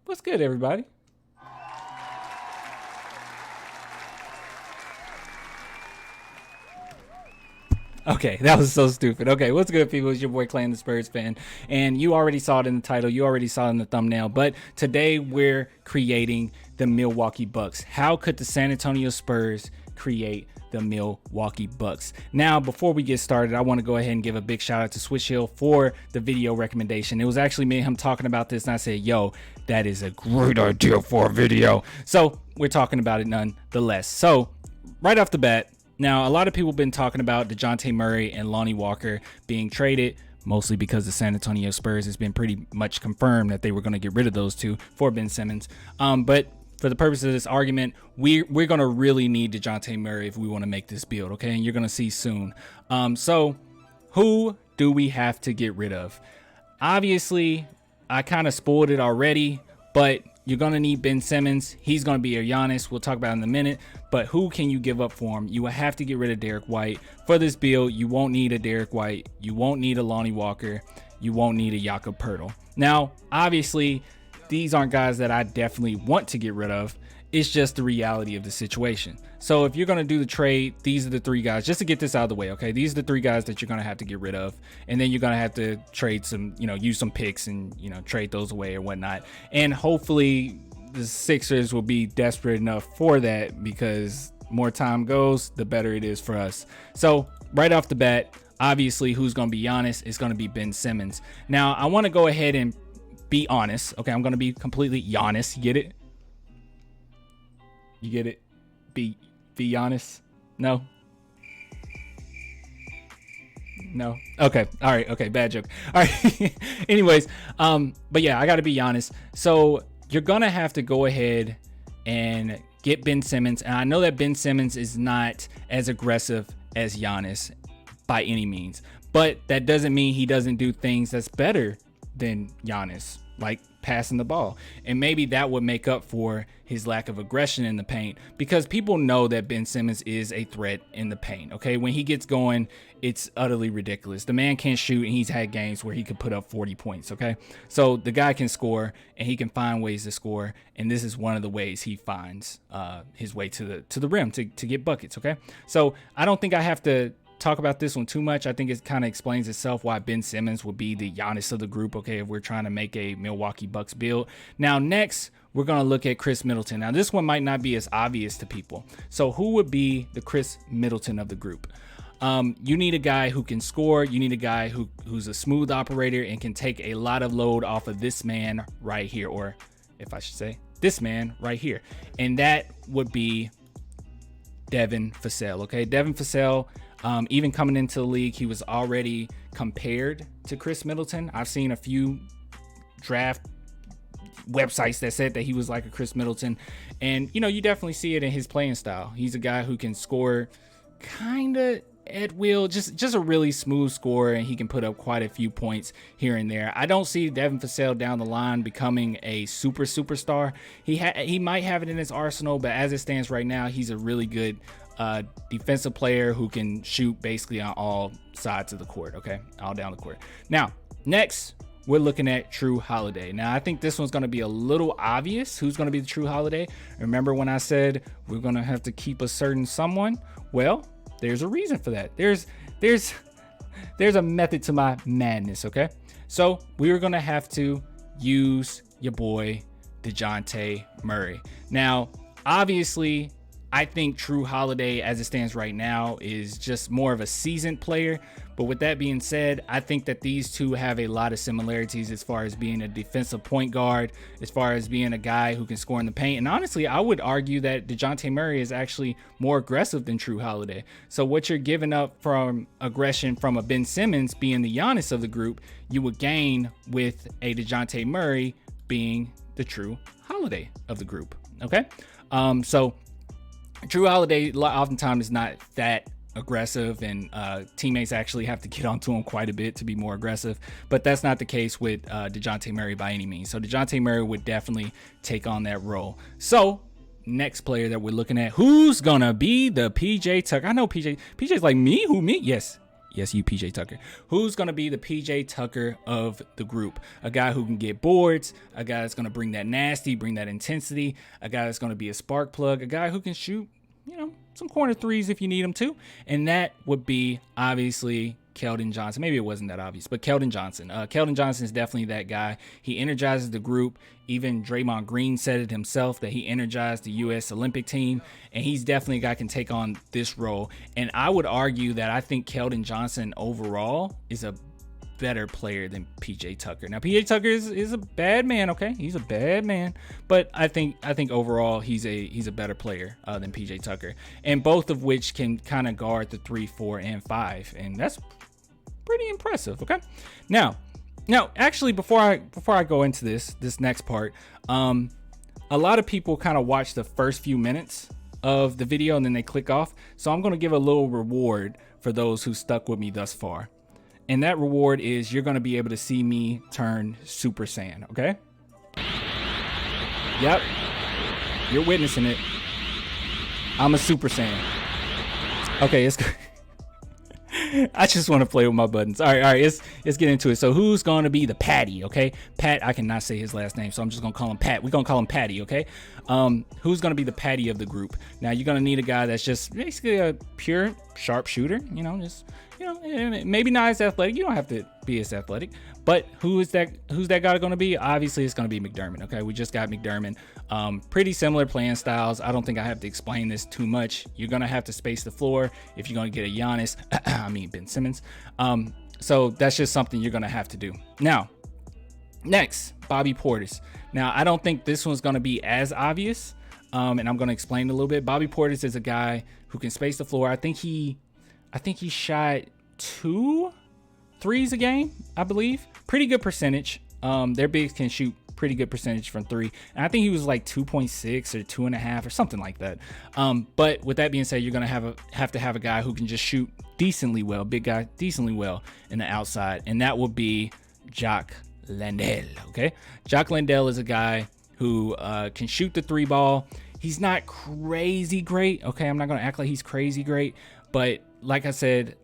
What's good, everybody? Okay, that was so stupid. Okay, what's good, people? It's your boy Clan, the Spurs fan. And you already saw it in the title. You already saw it in the thumbnail. But today we're creating the Milwaukee Bucks. How could the San Antonio Spurs create the Milwaukee Bucks? Now, before we get started, I want to go ahead and give a big shout out to Swish Hill for the video recommendation. It was actually me and him talking about this, and I said, yo, that is a great idea for a video. So we're talking about it nonetheless. So right off the bat, now, a lot of people have been talking about DeJounte Murray and Lonnie Walker being traded, mostly because the San Antonio Spurs has been pretty much confirmed that they were going to get rid of those two for Ben Simmons. But for the purpose of this argument, we're going to really need DeJounte Murray if we want to make this build, okay? And you're going to see soon. So who do we have to get rid of? Obviously, I kind of spoiled it already, but you're going to need Ben Simmons. He's going to be your Giannis. We'll talk about it in a minute. But who can you give up for him? You will have to get rid of Derek White. For this build, you won't need a Derek White. You won't need a Lonnie Walker. You won't need a Jakob Poeltl. Now, obviously, these aren't guys that I definitely want to get rid of. It's just the reality of the situation. So if you're going to do the trade, these are the three guys, just to get this out of the way, okay? These are the three guys that you're going to have to get rid of. And then you're going to have to trade some, use some picks and, trade those away or whatnot. And hopefully the Sixers will be desperate enough for that, because more time goes, the better it is for us. So right off the bat, obviously who's going to be Giannis is going to be Ben Simmons. Now, I want to go ahead and be honest. Okay, I'm going to be completely Giannis. You get it? You get it? Be honest? No? No? Okay. All right. Okay. Bad joke. All right. Anyways, but yeah, I got to be honest. So you're going to have to go ahead and get Ben Simmons. And I know that Ben Simmons is not as aggressive as Giannis by any means, but that doesn't mean he doesn't do things that's better than Giannis, like passing the ball. And maybe that would make up for his lack of aggression in the paint, because people know that Ben Simmons is a threat in the paint. Okay, when he gets going, it's utterly ridiculous. The man can't shoot, and he's had games where he could put up 40 points. Okay, so the guy can score, and he can find ways to score, and this is one of the ways he finds his way to the rim to get buckets. Okay, so I don't think I have to talk about this one too much. I think it kind of explains itself why Ben Simmons would be the Giannis of the group, okay, if we're trying to make a Milwaukee Bucks build. Now, next, we're going to look at Chris Middleton. Now, this one might not be as obvious to people. So who would be the Chris Middleton of the group? You need a guy who can score. You need a guy who's a smooth operator and can take a lot of load off of this man right here, or if I should say, this man right here. And that would be Devin Vassell, okay? Devin Vassell, even coming into the league, he was already compared to Chris Middleton. I've seen a few draft websites that said that he was like a Chris Middleton, and you definitely see it in his playing style. He's a guy who can score kind of at will, just a really smooth scorer, and he can put up quite a few points here and there. I don't see Devin Vassell down the line becoming a superstar. He might have it in his arsenal, but as it stands right now, he's a really good defensive player who can shoot basically on all sides of the court, okay, all down the court. Now, next, we're looking at Jrue Holiday. Now, I think this one's going to be a little obvious who's going to be the Jrue Holiday. Remember when I said we're going to have to keep a certain someone? Well, there's a reason for that. There's a method to my madness, okay? So we were going to have to use your boy DeJounte Murray. Now, obviously, I think Jrue Holiday, as it stands right now, is just more of a seasoned player. But with that being said, I think that these two have a lot of similarities as far as being a defensive point guard, as far as being a guy who can score in the paint. And honestly, I would argue that DeJounte Murray is actually more aggressive than Jrue Holiday. So what you're giving up from aggression from a Ben Simmons being the Giannis of the group, you would gain with a DeJounte Murray being the Jrue Holiday of the group. Okay, so Jrue Holiday oftentimes is not that aggressive, and teammates actually have to get onto him quite a bit to be more aggressive, but that's not the case with DeJounte Murray by any means. So DeJounte Murray would definitely take on that role. So next player that we're looking at, who's gonna be the PJ Tucker? I know PJ's like, me? Who, me? Yes, Yes, you PJ Tucker. Who's going to be the PJ Tucker of the group? A guy who can get boards, a guy that's going to bring that nasty, bring that intensity, a guy that's going to be a spark plug, a guy who can shoot, some corner threes if you need him to. And that would be obviously Keldon Johnson. Maybe it wasn't that obvious, but Keldon Johnson. Keldon Johnson is definitely that guy. He energizes the group. Even Draymond Green said it himself that he energized the U.S. Olympic team, and he's definitely a guy who can take on this role. And I would argue that I think Keldon Johnson overall is a better player than PJ Tucker. Now, PJ Tucker is a bad man, okay? He's a bad man, but I think overall he's a better player than PJ Tucker, and both of which can kind of guard the 3, 4, and 5, and that's pretty impressive. Okay, now actually before I go into this next part, a lot of people kind of watch the first few minutes of the video and then they click off, so I'm going to give a little reward for those who stuck with me thus far. And that reward is you're going to be able to see me turn Super Saiyan, okay? Yep. You're witnessing it. I'm a Super Saiyan. Okay, I just want to play with my buttons. All right, let's get into it. So who's going to be the Patty, okay? Pat, I cannot say his last name, so I'm just going to call him Pat. We're going to call him Patty, okay? Who's going to be the Patty of the group? Now, you're going to need a guy that's just basically a pure sharpshooter, maybe not as athletic. You don't have to be as athletic, but who's that guy going to be? Obviously, it's going to be McDermott, okay? We just got McDermott. Pretty similar playing styles. I don't think I have to explain this too much. You're going to have to space the floor if you're going to get a Giannis, Ben Simmons. So that's just something you're going to have to do. Now, next, Bobby Portis. Now, I don't think this one's going to be as obvious, and I'm going to explain a little bit. Bobby Portis is a guy who can space the floor. I think he shot 2 threes a game, I believe. Pretty good percentage. Their bigs can shoot pretty good percentage from 3. And I think he was like 2.6 or 2.5 or something like that. But with that being said, you're going to have to have a guy who can just shoot decently well, big guy, decently well in the outside. And that will be Jock Landale, okay? Jock Landale is a guy who can shoot the 3 ball. He's not crazy great, okay? I'm not going to act like he's crazy great. But like I said,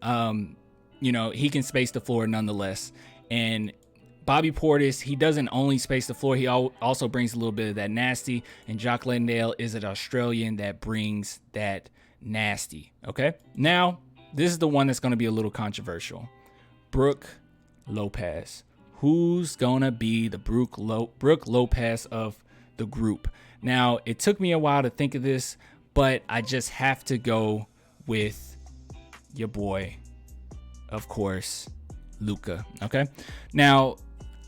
he can space the floor nonetheless. And Bobby Portis, he doesn't only space the floor, he also brings a little bit of that nasty. And Jock Landale is an Australian that brings that nasty, okay? Now, this is the one that's going to be a little controversial. Brook Lopez. Who's going to be the Brook Lopez of the group? Now, it took me a while to think of this, but I just have to go with your boy, of course, Luka, okay? Now,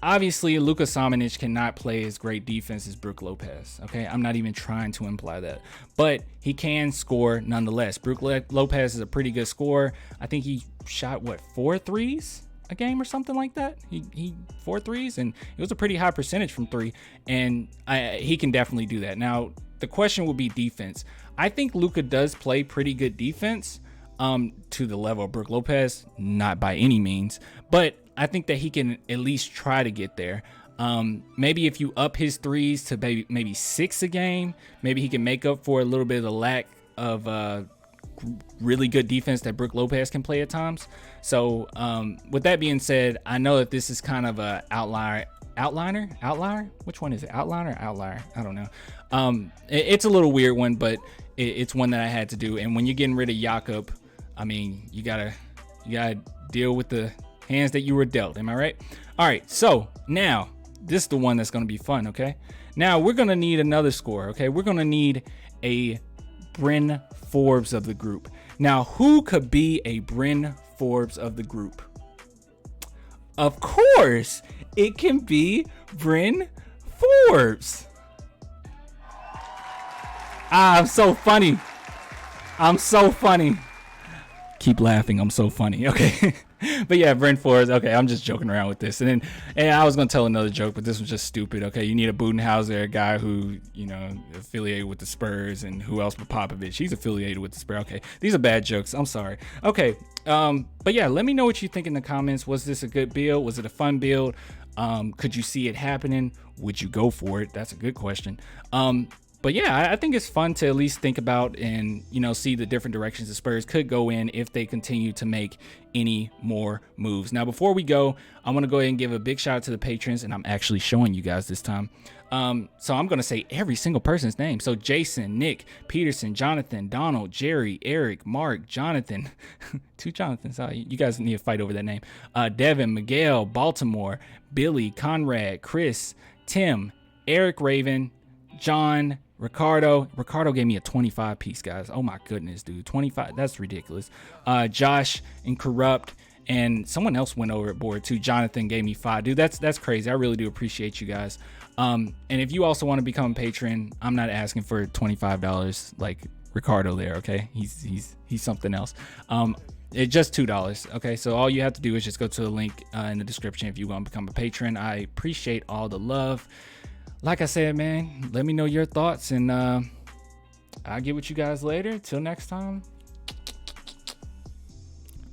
obviously, Luka Samanic cannot play as great defense as Brook Lopez, okay? I'm not even trying to imply that, but he can score nonetheless. Brook Lopez is a pretty good scorer. I think he shot, 4 threes a game or something like that? He 4 threes, and it was a pretty high percentage from 3, and he can definitely do that. Now, the question will be defense. I think Luka does play pretty good defense, to the level of Brook Lopez, not by any means, but I think that he can at least try to get there. Maybe if you up his threes to maybe 6 a game, maybe he can make up for a little bit of the lack of really good defense that Brook Lopez can play at times. So with that being said, I know that this is kind of a outlier. Which one is it? Outliner or outlier? I don't know. It's a little weird one, but it's one that I had to do. And when you're getting rid of Jakob, I mean, you gotta deal with the hands that you were dealt. Am I right? All right. So now this is the one that's going to be fun. Okay. Now we're going to need another scorer. Okay. We're going to need a Bryn Forbes of the group. Now, who could be a Bryn Forbes of the group? Of course, it can be Bryn Forbes. I'm so funny. Keep laughing. I'm so funny. Okay. But yeah, Bryn Forbes. Okay, I'm just joking around with this. And I was going to tell another joke, but this was just stupid. Okay, you need a Budenhauser, a guy who, affiliated with the Spurs, and who else but Popovich? He's affiliated with the Spurs. Okay, these are bad jokes. I'm sorry. Okay, but yeah, let me know what you think in the comments. Was this a good build? Was it a fun build? Could you see it happening? Would you go for it? That's a good question. But But yeah, I think it's fun to at least think about and, you know, see the different directions the Spurs could go in if they continue to make any more moves. Now, before we go, I want to go ahead and give a big shout out to the patrons, and I'm actually showing you guys this time. So I'm going to say every single person's name. So Jason, Nick, Peterson, Jonathan, Donald, Jerry, Eric, Mark, Jonathan, 2 Jonathans. You guys need to fight over that name. Devin, Miguel, Baltimore, Billy, Conrad, Chris, Tim, Eric Raven, John, Ricardo gave me a 25 piece, guys. Oh my goodness, dude. 25. That's ridiculous. Josh and Corrupt, and someone else went overboard too. Jonathan gave me 5. Dude, that's crazy. I really do appreciate you guys. And if you also want to become a patron, I'm not asking for $25 like Ricardo there, okay? He's something else. It's just $2, okay? So all you have to do is just go to the link in the description if you want to become a patron. I appreciate all the love. Like I said, man, let me know your thoughts, and I'll get with you guys later. Till next time,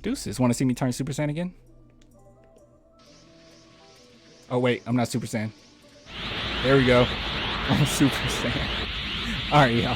deuces. Want to see me turn Super Saiyan again? Oh wait, I'm not Super Saiyan. There we go. I'm Super Saiyan. All right, y'all.